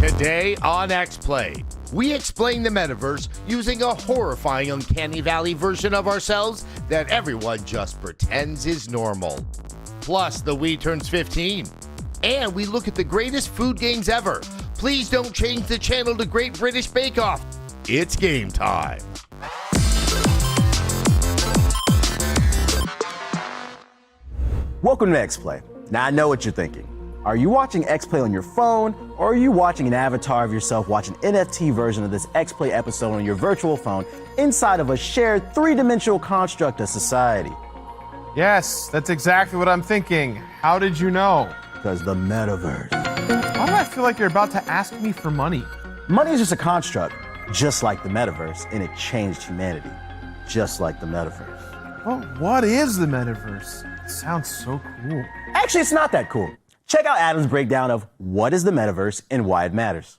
Today on XPlay, we explain the metaverse using a horrifying Uncanny Valley version of ourselves that everyone just pretends is normal. Plus, the Wii turns 15. And we look at the greatest food games ever. Please don't change the channel to Great British Bake Off. It's game time. Welcome to XPlay. Now I know what you're thinking. Are you watching XPlay on your phone, or are you watching an avatar of yourself watch an NFT version of this XPlay episode on your virtual phone inside of a shared three-dimensional construct of society? Yes, that's exactly what I'm thinking. How did you know? Because the metaverse. Why do I feel like you're about to ask me for money? Money is just a construct, just like the metaverse, and it changed humanity, just like the metaverse. Well, what is the metaverse? It sounds so cool. Actually, it's not that cool. Check out Adam's breakdown of what is the metaverse and why it matters.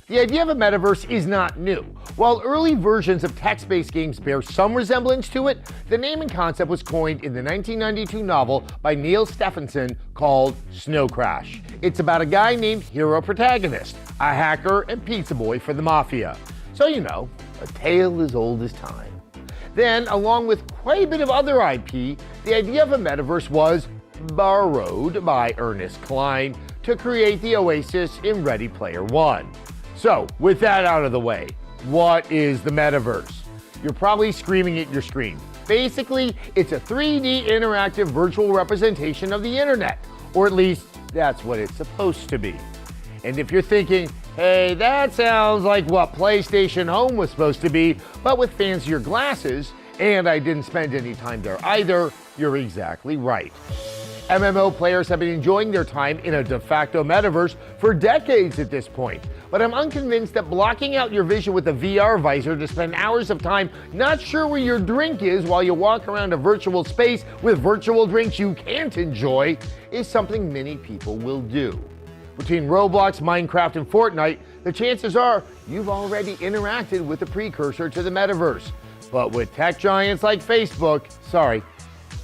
The idea of a metaverse is not new. While early versions of text-based games bear some resemblance to it, the naming concept was coined in the 1992 novel by Neil Stephenson called Snow Crash. It's about a guy named Hero Protagonist, a hacker and pizza boy for the mafia. So you know, a tale as old as time. Then, along with quite a bit of other IP, the idea of a metaverse was borrowed by Ernest Cline to create the Oasis in Ready Player One. So, with that out of the way, what is the metaverse? You're probably screaming at your screen. Basically, it's a 3D interactive virtual representation of the internet, or at least that's what it's supposed to be. And if you're thinking, hey, that sounds like what PlayStation Home was supposed to be, but with fancier glasses, and I didn't spend any time there either, you're exactly right. MMO players have been enjoying their time in a de facto metaverse for decades at this point, but I'm unconvinced that blocking out your vision with a VR visor to spend hours of time not sure where your drink is while you walk around a virtual space with virtual drinks you can't enjoy is something many people will do. Between Roblox, Minecraft, and Fortnite, the chances are you've already interacted with the precursor to the metaverse. But with tech giants like Facebook,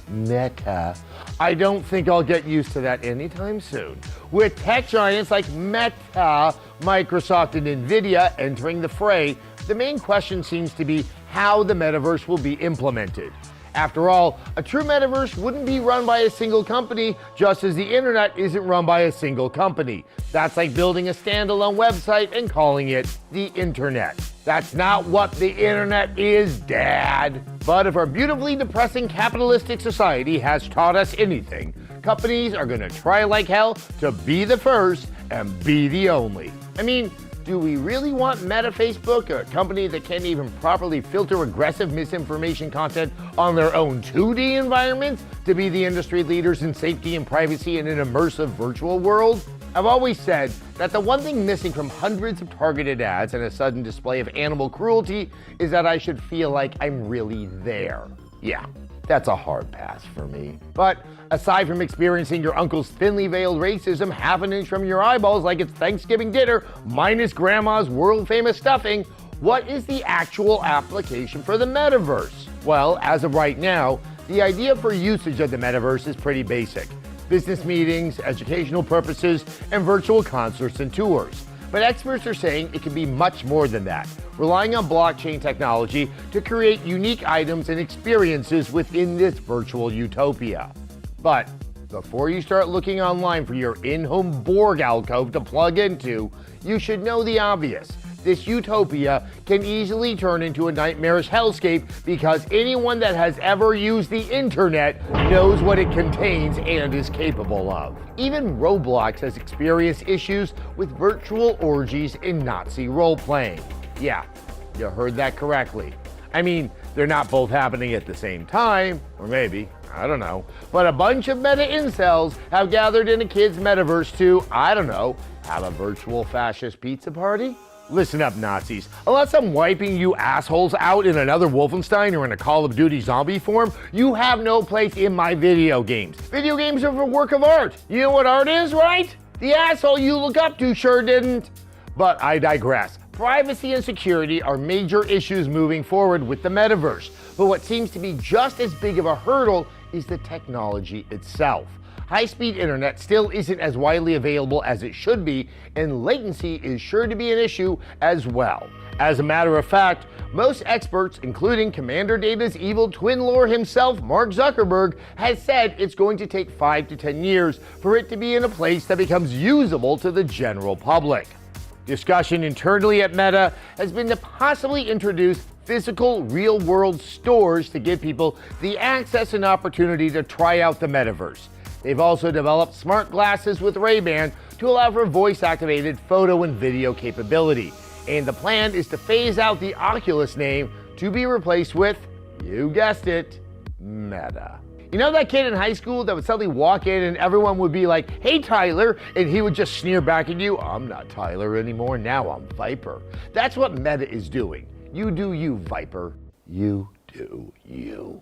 Meta, I don't think I'll get used to that anytime soon. With tech giants like Meta, Microsoft, and Nvidia entering the fray, the main question seems to be how the metaverse will be implemented. After all, a true metaverse wouldn't be run by a single company, just as the internet isn't run by a single company. That's like building a standalone website and calling it the internet. That's not what the internet is, Dad. But if our beautifully depressing capitalistic society has taught us anything, companies are gonna try like hell to be the first and be the only. I mean, do we really want Meta Facebook, a company that can't even properly filter aggressive misinformation content on their own 2D environments, to be the industry leaders in safety and privacy in an immersive virtual world? I've always said that the one thing missing from hundreds of targeted ads and a sudden display of animal cruelty is that I should feel like I'm really there. Yeah, that's a hard pass for me. But aside from experiencing your uncle's thinly veiled racism half an inch from your eyeballs like it's Thanksgiving dinner minus grandma's world-famous stuffing, what is the actual application for the metaverse? Well, as of right now, the idea for usage of the metaverse is pretty basic. Business meetings, educational purposes, and virtual concerts and tours. But experts are saying it can be much more than that, relying on blockchain technology to create unique items and experiences within this virtual utopia. But before you start looking online for your in-home Borg alcove to plug into, you should know the obvious. This utopia can easily turn into a nightmarish hellscape because anyone that has ever used the internet knows what it contains and is capable of. Even Roblox has experienced issues with virtual orgies and Nazi role-playing. Yeah, you heard that correctly. I mean, they're not both happening at the same time, or maybe, I don't know. But a bunch of meta incels have gathered in a kid's metaverse to, I don't know, have a virtual fascist pizza party? Listen up, Nazis. Unless I'm wiping you assholes out in another Wolfenstein or in a Call of Duty zombie form, you have no place in my video games. Video games are a work of art. You know what art is, right? The asshole you look up to sure didn't. But I digress. Privacy and security are major issues moving forward with the metaverse. But what seems to be just as big of a hurdle is the technology itself. high-speed internet still isn't as widely available as it should be, and latency is sure to be an issue as well. As a matter of fact, most experts, including Commander Data's evil twin lord himself, Mark Zuckerberg, has said it's going to take 5 to 10 years for it to be in a place that becomes usable to the general public. Discussion internally at Meta has been to possibly introduce physical, real-world stores to give people the access and opportunity to try out the metaverse. They've also developed smart glasses with Ray-Ban to allow for voice-activated photo and video capability. And the plan is to phase out the Oculus name to be replaced with, you guessed it, Meta. You know that kid in high school that would suddenly walk in and everyone would be like, "Hey Tyler," and he would just sneer back at you, "I'm not Tyler anymore, now I'm Viper." That's what Meta is doing. You do you, Viper. You do you.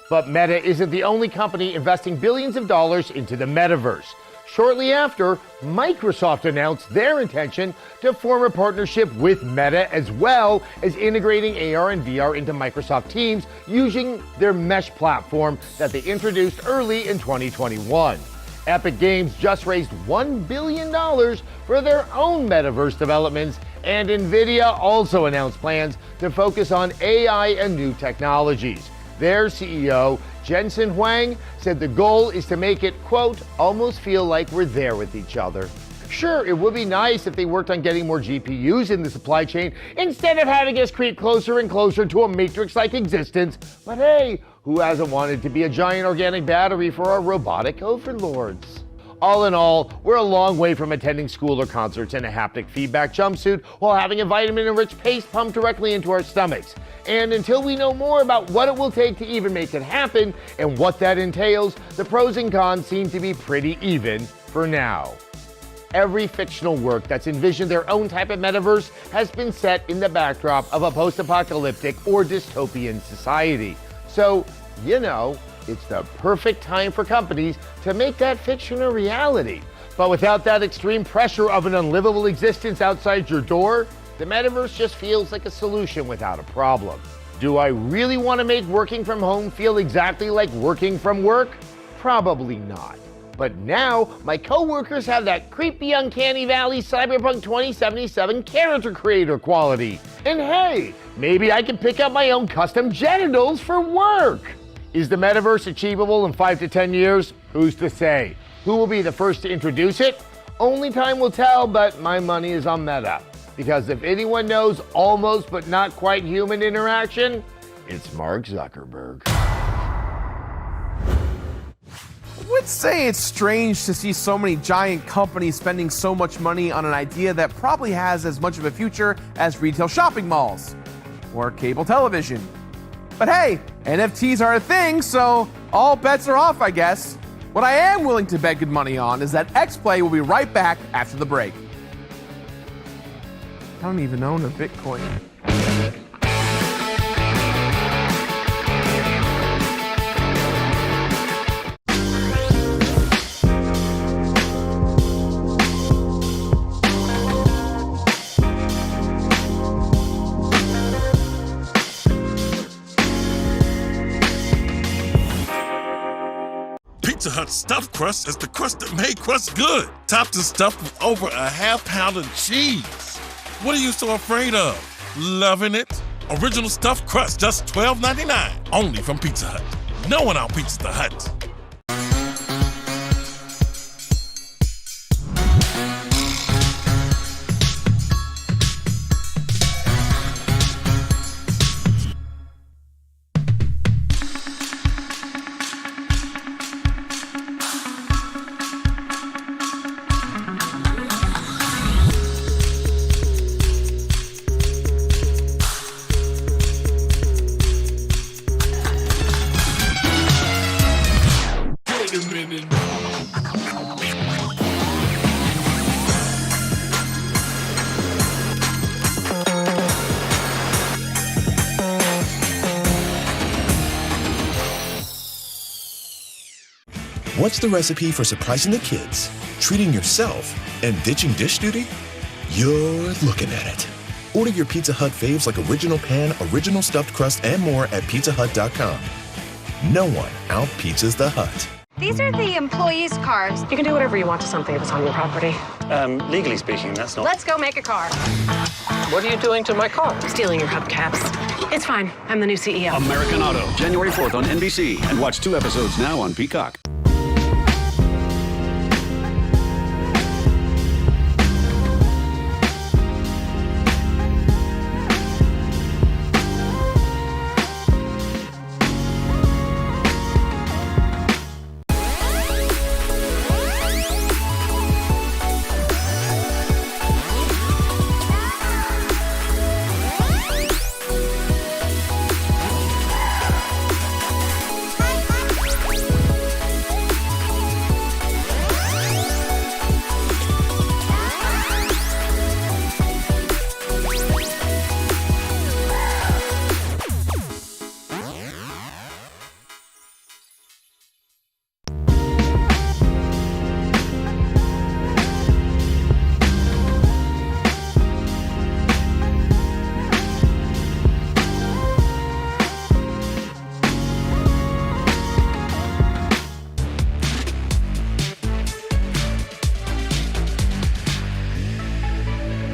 But Meta isn't the only company investing billions of dollars into the metaverse. Shortly after, Microsoft announced their intention to form a partnership with Meta, as well as integrating AR and VR into Microsoft Teams using their Mesh platform that they introduced early in 2021. Epic Games just raised $1 billion for their own metaverse developments, and NVIDIA also announced plans to focus on AI and new technologies. Their CEO, Jensen Huang, said the goal is to make it, quote, almost feel like we're there with each other. Sure, it would be nice if they worked on getting more GPUs in the supply chain instead of having us creep closer and closer to a matrix-like existence, but hey, who hasn't wanted to be a giant organic battery for our robotic overlords? All in all, we're a long way from attending school or concerts in a haptic feedback jumpsuit while having a vitamin-enriched paste pumped directly into our stomachs. And until we know more about what it will take to even make it happen and what that entails, the pros and cons seem to be pretty even for now. Every fictional work that's envisioned their own type of metaverse has been set in the backdrop of a post-apocalyptic or dystopian society. So, you know, it's the perfect time for companies to make that fiction a reality. But without that extreme pressure of an unlivable existence outside your door, the metaverse just feels like a solution without a problem. Do I really want to make working from home feel exactly like working from work? Probably not. But now, my coworkers have that creepy, uncanny valley Cyberpunk 2077 character creator quality. And hey, maybe I can pick up my own custom genitals for work. Is the metaverse achievable in 5 to 10 years? Who's to say? Who will be the first to introduce it? Only time will tell, but my money is on Meta. Because if anyone knows almost but not quite human interaction, it's Mark Zuckerberg. I would say it's strange to see so many giant companies spending so much money on an idea that probably has as much of a future as retail shopping malls or cable television. But hey, NFTs are a thing, so all bets are off, I guess. What I am willing to bet good money on is that XPlay will be right back after the break. I don't even own a Bitcoin. Pizza Hut stuffed crust is the crust that made crust good. Topped and stuffed with over a half-pound of cheese. What are you so afraid of? Loving it? Original stuffed crust, just $12.99. Only from Pizza Hut. No one out Pizza the Hut. What's the recipe for surprising the kids, treating yourself, and ditching dish duty? You're looking at it. Order your Pizza Hut faves like original pan, original stuffed crust, and more at pizzahut.com. No one out-pizzas the Hut. These are the employees' cars. You can do whatever you want to something if it's on your property. Legally speaking, that's not. Let's go make a car. What are you doing to my car? Stealing your hubcaps. It's fine. I'm the new CEO. American Auto, January 4th on NBC. And watch 2 episodes now on Peacock.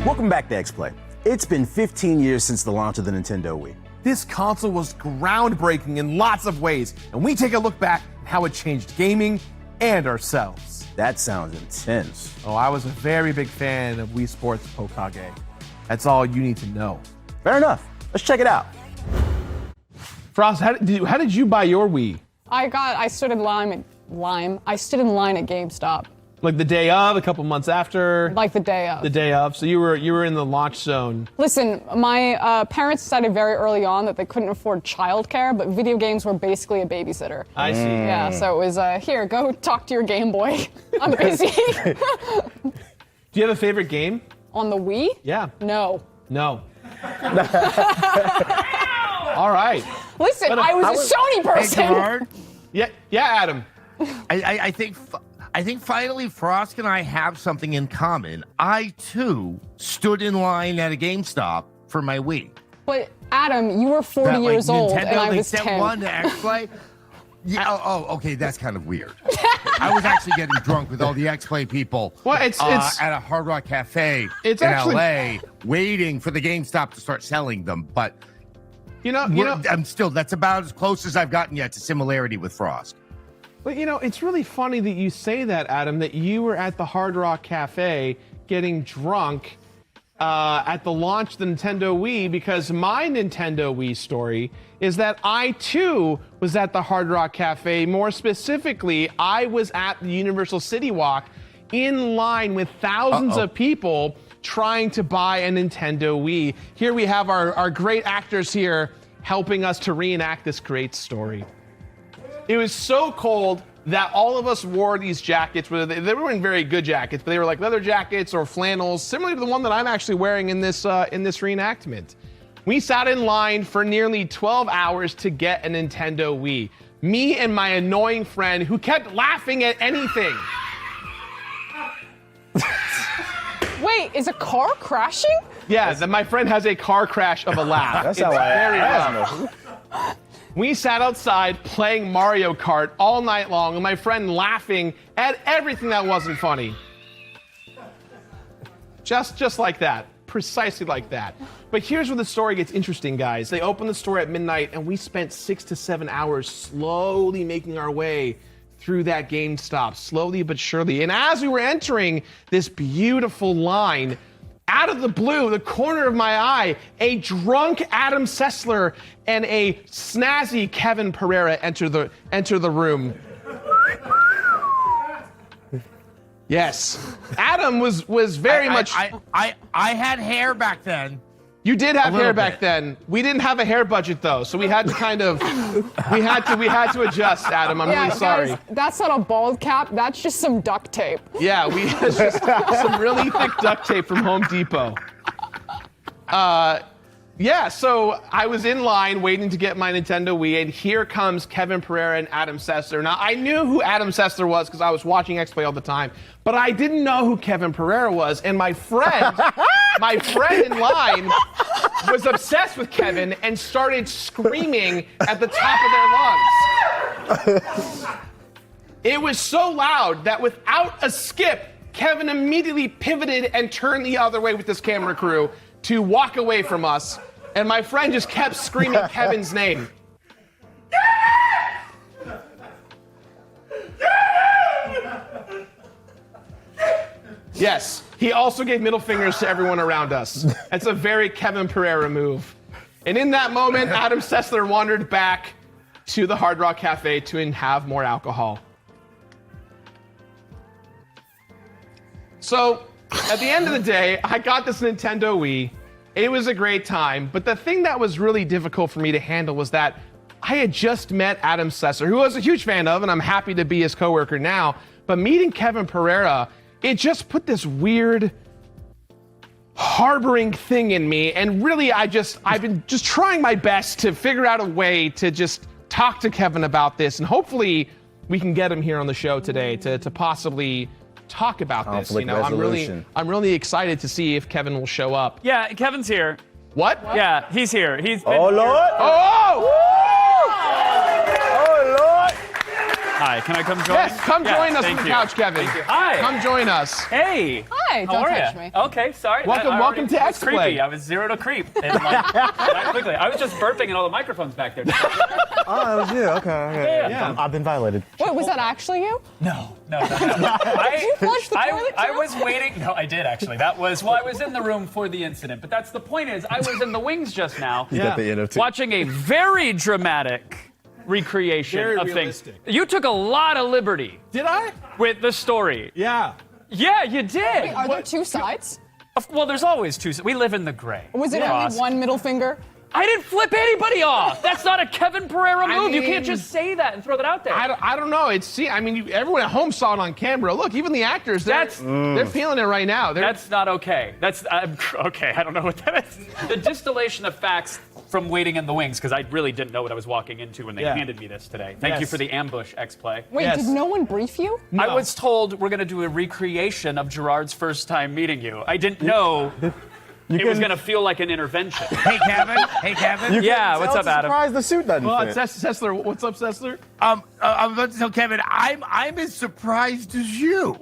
Welcome back to XPlay. It's been 15 years since the launch of the Nintendo Wii. This console was groundbreaking in lots of ways, and we take a look back at how it changed gaming and ourselves. That sounds intense. Oh, I was a very big fan of Wii Sports Pokage. That's all you need to know. Fair enough. Let's check it out. Frost, how did you buy your Wii? I stood in line at GameStop. Like the day of, a couple months after? Like the day of. The day of. So you were in the launch zone. Listen, my parents decided very early on that they couldn't afford childcare, but video games were basically a babysitter. I see. Yeah, so it was, here, go talk to your Game Boy. I'm busy. Do you have a favorite game? On the Wii? Yeah. No. No. All right. Listen, I was a Sony person. Hey, Gerard, Yeah, Adam. I think finally Frost and I have something in common. I, too, stood in line at a GameStop for my Wii. But, Adam, you were 40 years old, Nintendo, and I they was sent 10. one to XPlay. Yeah, okay, that's kind of weird. I was actually getting drunk with all the XPlay people it's at a Hard Rock Cafe in LA, waiting for the GameStop to start selling them. But that's about as close as I've gotten yet to similarity with Frost. But it's really funny that you say that, Adam, that you were at the Hard Rock Cafe getting drunk at the launch of the Nintendo Wii, because my Nintendo Wii story is that I, too, was at the Hard Rock Cafe. More specifically, I was at the Universal City Walk in line with thousands of people trying to buy a Nintendo Wii. Here we have our great actors here helping us to reenact this great story. It was so cold that all of us wore these jackets. They weren't very good jackets, but they were like leather jackets or flannels, similar to the one that I'm actually wearing in this reenactment. We sat in line for nearly 12 hours to get a Nintendo Wii. Me and my annoying friend who kept laughing at anything. Wait, is a car crashing? Yeah, my friend has a car crash of a laugh. That's how very I rough. We sat outside playing Mario Kart all night long, and my friend laughing at everything that wasn't funny. Just like that. Precisely like that. But here's where the story gets interesting, guys. They opened the store at midnight, and we spent 6 to 7 hours slowly making our way through that GameStop, slowly but surely. And as we were entering this beautiful line, out of the blue, the corner of my eye, a drunk Adam Sessler and a snazzy Kevin Pereira enter the room. Yes, Adam was very much. I had hair back then. You did have hair back bit. then. We didn't have a hair budget though, so we had to kind of we had to adjust, Adam. I'm really sorry. Guys, that's not a bald cap. That's just some duct tape. Yeah, we had just some really thick duct tape from Home Depot. So I was in line waiting to get my Nintendo Wii, and here comes Kevin Pereira and Adam Sessler. Now, I knew who Adam Sessler was because I was watching XPlay all the time, but I didn't know who Kevin Pereira was, and my friend in line was obsessed with Kevin and started screaming at the top of their lungs. It was so loud that without a skip, Kevin immediately pivoted and turned the other way with this camera crew to walk away from us. And my friend just kept screaming Kevin's name. Yes, he also gave middle fingers to everyone around us. That's a very Kevin Pereira move. And in that moment, Adam Sessler wandered back to the Hard Rock Cafe to have more alcohol. So, at the end of the day, I got this Nintendo Wii. It was a great time, but the thing that was really difficult for me to handle was that I had just met Adam Sessler, who I was a huge fan of, and I'm happy to be his coworker now, but meeting Kevin Pereira, it just put this weird harboring thing in me, and really I've been just trying my best to figure out a way to just talk to Kevin about this, and hopefully we can get him here on the show today to possibly talk about this. You know, I'm really excited to see if Kevin will show up. Yeah, Kevin's here. What? Yeah, he's here. He's been Oh, Lord. Oh! Oh, Lord. Hi, can I come join? Yes, come join us on the couch, Kevin. Thank you. Hi. Come join us. Hey. Hi, How don't are touch ya? me. Okay, sorry. Welcome to It's XPlay. creepy. I was 0 to creep. And that quickly. I was just burping and all the microphones back there. Oh, that was you. Okay. Yeah. I've been violated. Wait, was that actually you? No. Did you flush the toilet I too? was waiting. No, I did actually. That was, well, I was in the room for the incident. But that's the point is, I was in the wings just now. Got the end of two. Watching a very dramatic recreation of realistic. things. You took a lot of liberty. Did I? With the story. Yeah. Yeah, you did. Wait, are there two sides? Well, there's always two. We live in the gray. Was it Ross. only one middle finger? I didn't flip anybody off. That's not a Kevin Pereira move. You can't just say that and throw that out there. I don't know. Everyone at home saw it on camera. Look, even the actors, they're feeling it right now. That's not okay. That's okay. I don't know what that is. The distillation of facts from waiting in the wings, because I really didn't know what I was walking into when they handed me this today. Thank you for the ambush, XPlay. Wait, did no one brief you? I was told we're going to do a recreation of Gerard's first time meeting you. I didn't know it was going to feel like an intervention. Hey, Kevin. Hey, Kevin. Yeah, what's up, Adam? Surprised the suit doesn't Well, fit. Sessler, what's up, Sessler? I'm about to tell Kevin, I'm as surprised as you.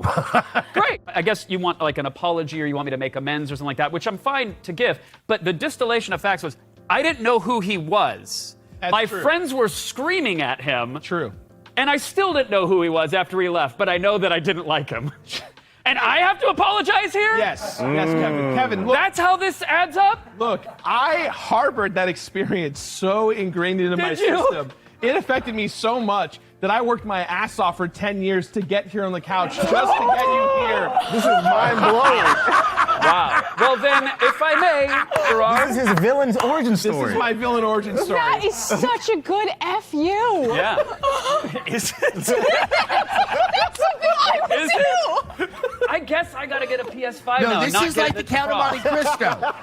Great. I guess you want like an apology or you want me to make amends or something like that, which I'm fine to give. But the distillation of facts was, I didn't know who he was. My friends were screaming at him. True. And I still didn't know who he was after he left, but I know that I didn't like him. And I have to apologize here? Yes, Kevin. Kevin, look. That's how this adds up? Look, I harbored that experience so ingrained into my system. It affected me so much that I worked my ass off for 10 years to get here on the couch just to get you here. This is mind-blowing. Wow. Well then, if I may, Gerard. This is his villain's origin story. This is my villain origin story. That is such a good FU. Yeah. Is it? That's something I would do. I guess I gotta get a PS5 now. No, this is like the Count of Monte Cristo.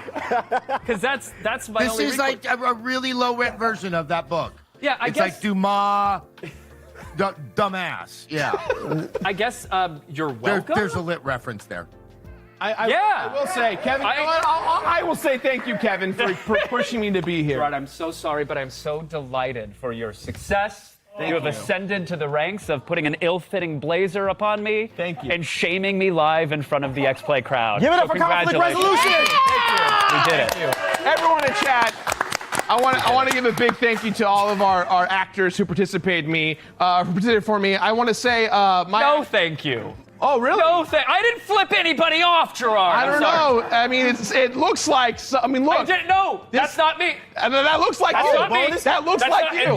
Because that's my This only is like a really low-rent version of that book. Yeah, I it's guess. like Dumas, dumbass. Yeah. I guess you're welcome. There's a lit reference there. I will say, Kevin, I will say thank you, Kevin, for pushing me to be here. Gerard, I'm so sorry, but I'm so delighted for your success. You have ascended to the ranks of putting an ill-fitting blazer upon me. Thank you. And shaming me live in front of the XPlay crowd. Give it up for conflict resolution. We did it. Everyone in chat, I want to give a big thank you to all of our actors who participated for me. I want to say No, thank you. Oh, really? No, I didn't flip anybody off, Gerard. I don't know. I mean, it looks like. Look. I didn't know. That's not me. That looks like That's you. not me. That looks like you.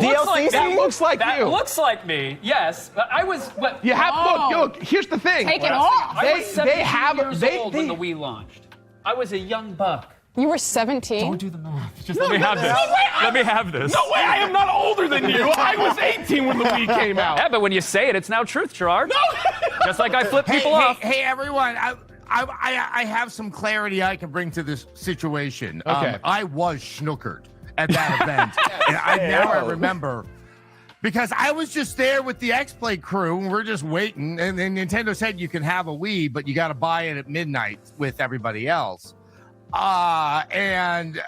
That looks like that you. looks like me. Yes, but I was. But You have look. Here's the thing. Take it off. I was 17 years old when the Wii launched. I was a young buck. You were 17? Don't do the math. Just let me have this. Let me have this. No way, I am not older than you. I was 18 when the Wii came out. Yeah, but when you say it, it's now truth, Gerard. No. Just like I flip people off. Hey, everyone. I have some clarity I can bring to this situation. Okay. I was snookered at that event. And I remember. Because I was just there with the XPlay crew, and we're just waiting. And then Nintendo said you can have a Wii, but you got to buy it at midnight with everybody else. And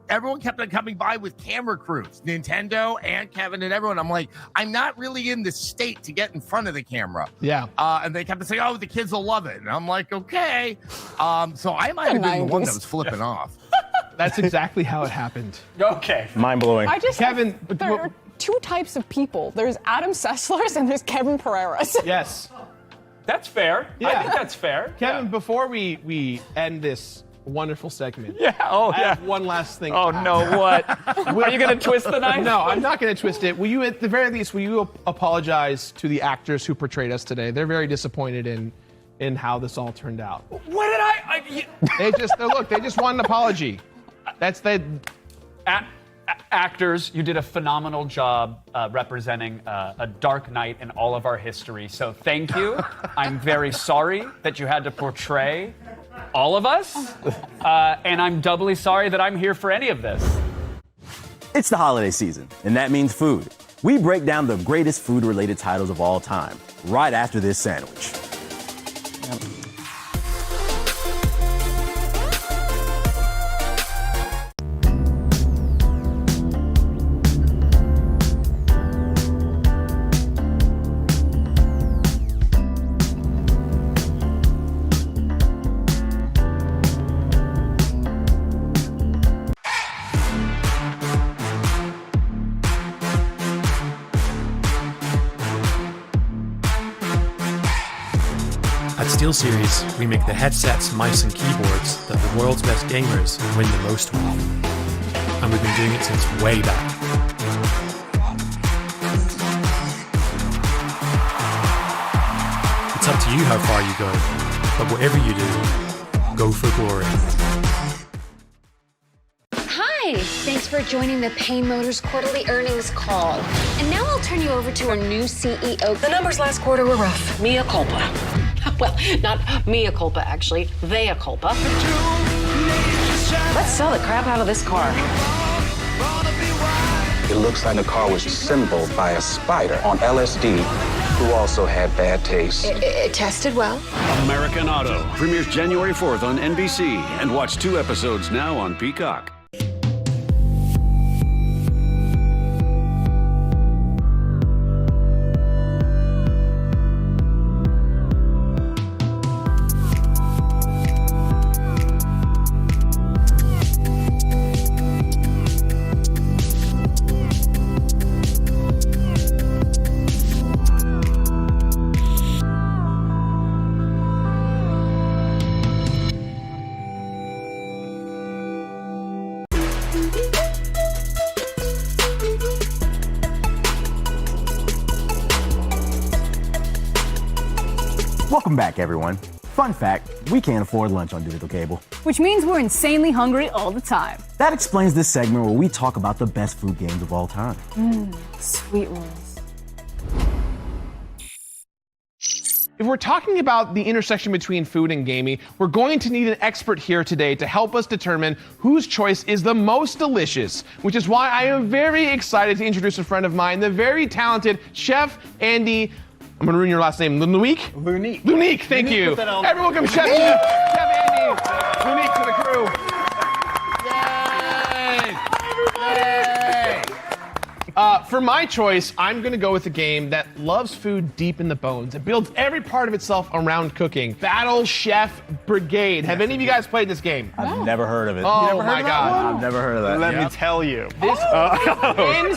everyone kept on coming by with camera crews, Nintendo and Kevin and everyone. I'm like, I'm not really in the state to get in front of the camera. Yeah. And they kept saying, oh, the kids will love it. And I'm like, okay. So I might have been the one that was flipping off. That's exactly how it happened. Okay. Mind-blowing. Kevin, there are two types of people. There's Adam Sessler's and there's Kevin Pereira's. Yes. That's fair. Yeah. I think that's fair. Kevin, before we end this wonderful segment. Yeah. Oh, I yeah. have one last thing. Oh, no, what? Are you going to twist the knife? No, I'm not going to twist it. Will you, at the very least, apologize to the actors who portrayed us today? They're very disappointed in how this all turned out. What did I they just want an apology. That's the... Actors, you did a phenomenal job representing a dark night in all of our history. So thank you. I'm very sorry that you had to portray all of us. And I'm doubly sorry that I'm here for any of this. It's the holiday season, and that means food. We break down the greatest food-related titles of all time, right after this sandwich. SteelSeries, we make the headsets, mice, and keyboards that the world's best gamers win the most with. And we've been doing it since way back. It's up to you how far you go, but whatever you do, go for glory. Hi, thanks for joining the Payne Motors quarterly earnings call. And now I'll turn you over to our new CEO. The numbers last quarter were rough. Mea culpa. Well, not mea culpa, actually. Vea culpa. Let's sell the crap out of this car. It looks like the car was assembled by a spider on LSD who also had bad taste. It tested well. American Auto premieres January 4th on NBC and watch 2 episodes now on Peacock. Welcome back, everyone. Fun fact, we can't afford lunch on digital cable. Which means we're insanely hungry all the time. That explains this segment where we talk about the best food games of all time. Sweet rolls. If we're talking about the intersection between food and gaming, we're going to need an expert here today to help us determine whose choice is the most delicious, which is why I am very excited to introduce a friend of mine, the very talented Chef Andy. I'm going to ruin your last name. Lunique? Lunique, thank you. Everyone welcome Chef Andy. Lunique to the crew. Yay! For my choice, I'm going to go with a game that loves food deep in the bones. It builds every part of itself around cooking. Battle Chef Brigade. Have any of you guys played this game? I've never heard of it. Oh my God. I've never heard of that. Let me tell you. This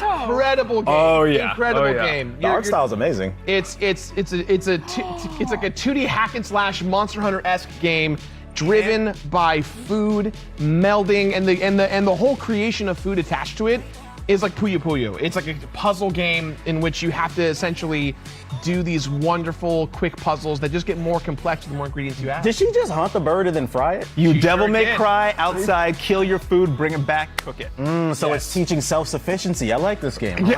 incredible game. Oh yeah. Incredible game. The art style's amazing. It's like a 2D hack and slash Monster Hunter-esque game driven by food melding and the whole creation of food attached to it is like Puyo Puyo. It's like a puzzle game in which you have to essentially do these wonderful quick puzzles that just get more complex the more ingredients you add. Did she just hunt the bird and then fry it? You devil may cry outside, kill your food, bring it back, cook it. So it's teaching self-sufficiency. I like this game.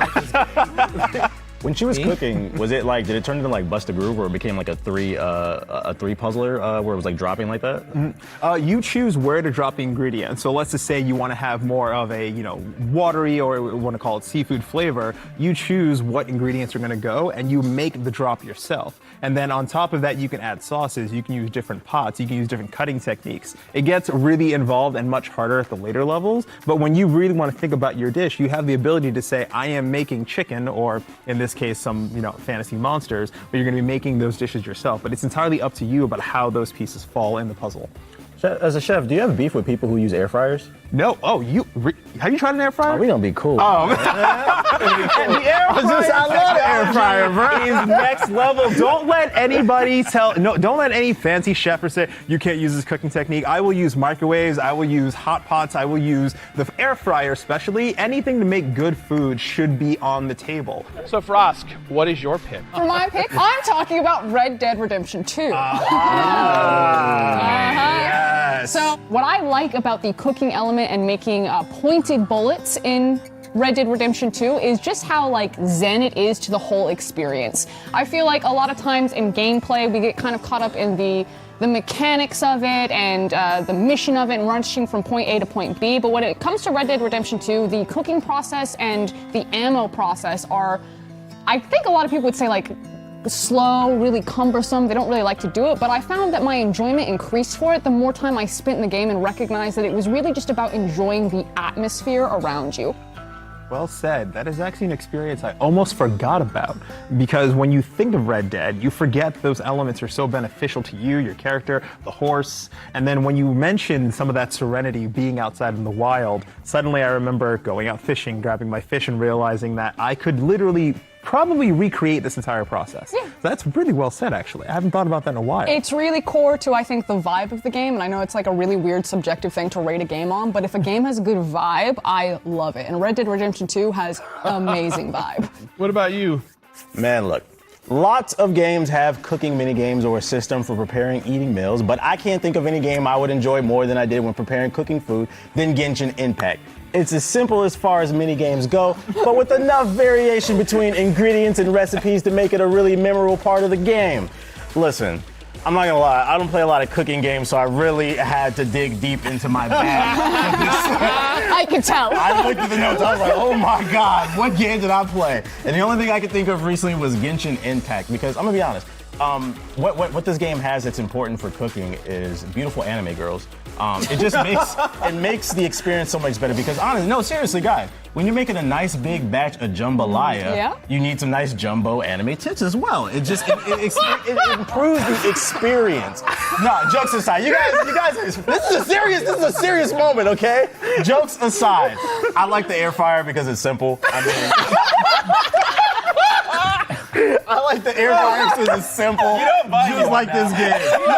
When she was cooking, was it like, did it turn into like Bust a Groove where it became like a three puzzler where it was like dropping like that? You choose where to drop the ingredients. So let's just say you want to have more of a, watery, or we want to call it seafood flavor. You choose what ingredients are going to go and you make the drop yourself. And then on top of that, you can add sauces, you can use different pots, you can use different cutting techniques. It gets really involved and much harder at the later levels. But when you really want to think about your dish, you have the ability to say, I am making chicken, or in this case, some fantasy monsters, but you're going to be making those dishes yourself. But it's entirely up to you about how those pieces fall in the puzzle. As a chef, do you have beef with people who use air fryers? No. Oh, have you tried an air fryer? Oh, we gonna be cool. Oh, the air fryer, I love the air fryer, bro. Is next level. Don't let anybody don't let any fancy chef or say you can't use this cooking technique. I will use microwaves. I will use hot pots. I will use the air fryer, especially. Anything to make good food should be on the table. So, Frosk, what is your pick? For my pick, I'm talking about Red Dead Redemption 2. Yes. So what I like about the cooking element and making pointed bullets in Red Dead Redemption 2 is just how zen it is to the whole experience. I feel like a lot of times in gameplay we get kind of caught up in the mechanics of it and the mission of it and rushing from point A to point B, but when it comes to Red Dead Redemption 2, the cooking process and the ammo process are, I think a lot of people would say slow, really cumbersome. They don't really like to do it, but I found that my enjoyment increased for it the more time I spent in the game and recognized that it was really just about enjoying the atmosphere around you. Well said. That is actually an experience I almost forgot about, because when you think of Red Dead, you forget those elements are so beneficial to you, your character, the horse, and then when you mention some of that serenity being outside in the wild, suddenly I remember going out fishing, grabbing my fish, and realizing that I could literally probably recreate this entire process. Yeah. So that's really well said, actually. I haven't thought about that in a while. It's really core to, I think, the vibe of the game, and I know it's a really weird subjective thing to rate a game on, but if a game has a good vibe, I love it. And Red Dead Redemption 2 has amazing vibe. What about you? Man, look. Lots of games have cooking mini-games or a system for preparing eating meals, but I can't think of any game I would enjoy more than I did when preparing cooking food than Genshin Impact. It's as simple as far as mini-games go, but with enough variation between ingredients and recipes to make it a really memorable part of the game. Listen, I'm not gonna lie, I don't play a lot of cooking games, so I really had to dig deep into my bag. I can tell. I looked at the notes, I was like, oh my God, what game did I play? And the only thing I could think of recently was Genshin Impact, because I'm gonna be honest, what this game has that's important for cooking is beautiful anime girls. It just makes the experience so much better, because honestly, no, seriously, guys, when you're making a nice big batch of jambalaya, you need some nice jumbo anime tits as well. It just it improves the experience. No, jokes aside, you guys, this is a serious moment, okay? Jokes aside, I like the air fryer because it's simple. I like the air fryer because it's simple, just like this game. No,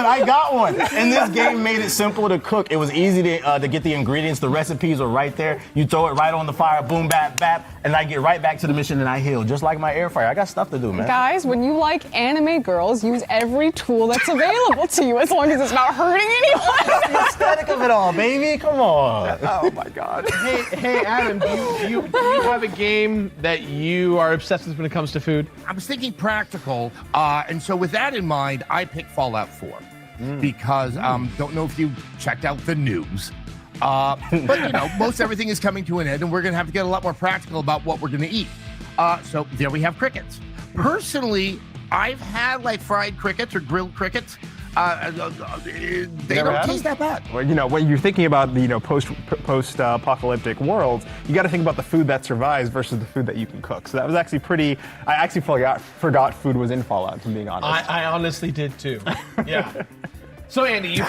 I got one. And this game made it simple to cook. It was easy to get the ingredients. The recipes are right there. You throw it right on the fire, boom, bap, bap, and I get right back to the mission and I heal, just like my air fryer. I got stuff to do, man. Guys, when you like anime girls, use every tool that's available to you, as long as it's not hurting anyone. That's the aesthetic of it all, baby. Come on. Oh my God. Hey, Adam, do you have a game that you are obsessed with when it comes to food? I was thinking practical, and so with that in mind, I picked Fallout 4 because don't know if you checked out the news, but most everything is coming to an end, and we're gonna have to get a lot more practical about what we're gonna eat. So there we have crickets. Personally, I've had fried crickets or grilled crickets. They don't taste that bad. Well, when you're thinking about the post-apocalyptic world, you got to think about the food that survives versus the food that you can cook. So that was actually pretty. I actually forgot food was in Fallout, if I'm being honest. I honestly did too. Yeah. So Andy, you've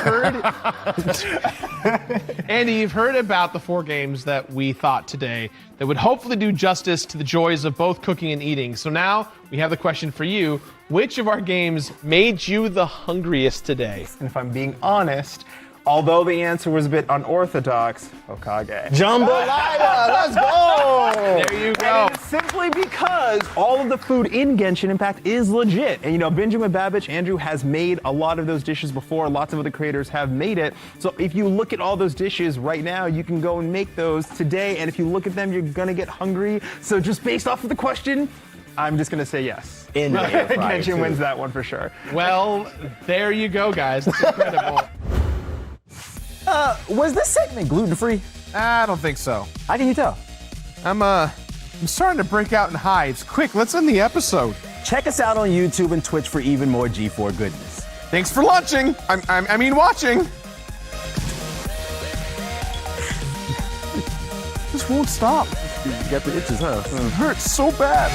heard about the 4 games that we thought today that would hopefully do justice to the joys of both cooking and eating. So now we have the question for you. Which of our games made you the hungriest today? And if I'm being honest, although the answer was a bit unorthodox, Hokage. Jambalaya, let's go! There you go. And it's simply because all of the food in Genshin Impact is legit. And Benjamin Babbage, Andrew, has made a lot of those dishes before. Lots of other creators have made it. So if you look at all those dishes right now, you can go and make those today. And if you look at them, you're gonna get hungry. So just based off of the question, I'm just gonna say yes. In the air fryer, Genshin too. wins that one for sure. Well, there you go, guys. That's incredible. Was this segment gluten-free? I don't think so. How can you tell? I'm starting to break out in hives. Quick, let's end the episode. Check us out on YouTube and Twitch for even more G4 goodness. Thanks for lunching. I mean watching. This won't stop. You got the itches, huh? It hurts so bad.